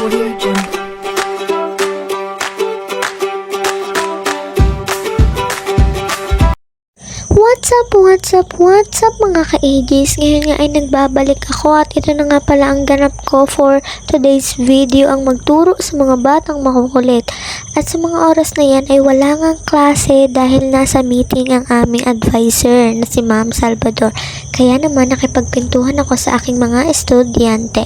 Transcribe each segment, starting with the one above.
Audio Jungle. What's up mga ka-AJs? Ngayon nga ay nagbabalik ako at ito na nga pala ang ganap ko for today's video, ang magturo sa mga batang makukulit. At sa mga oras na yan ay wala ngang klase dahil nasa meeting ang aming advisor na si Ma'am Salvador. Kaya naman nakipagpintuhan ako sa aking mga estudyante.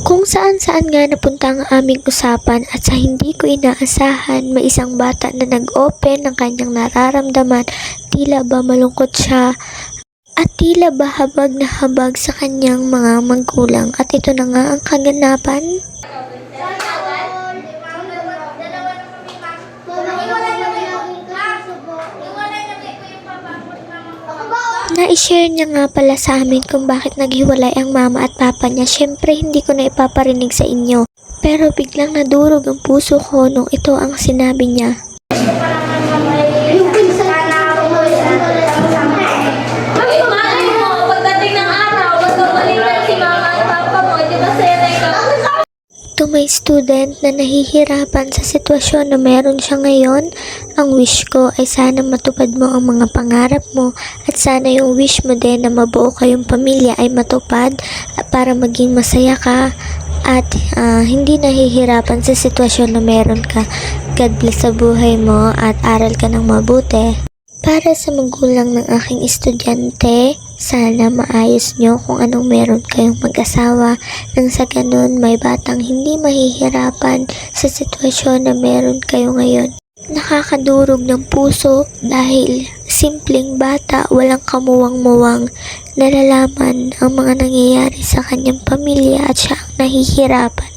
Kung saan-saan nga napunta ang aming usapan at sa hindi ko inaasahan, may isang bata na nag-open ng kanyang nararamdaman, tila ba malungkot siya at tila ba habag na habag sa kanyang mga magulang. At ito na nga ang kaganapan. Na-share niya nga pala sa amin kung bakit naghiwalay ang mama at papa niya. Syempre hindi ko na ipaparinig sa inyo. Pero biglang nadurog ang puso ko nung ito ang sinabi niya. To my student na nahihirapan sa sitwasyon na meron siya ngayon, ang wish ko ay sana matupad mo ang mga pangarap mo at sana yung wish mo din na mabuo kayong pamilya ay matupad para maging masaya ka at hindi nahihirapan sa sitwasyon na meron ka. God bless sa buhay mo at aral ka ng mabuti. Para sa magulang ng aking estudyante, sana maayos nyo kung anong meron kayong mag-asawa nang sa ganun may batang hindi mahihirapan sa sitwasyon na meron kayo ngayon. Nakakadurog ng puso dahil simpleng bata, walang kamuwang-muwang, nalalaman ang mga nangyayari sa kanyang pamilya at siya ang nahihirapan.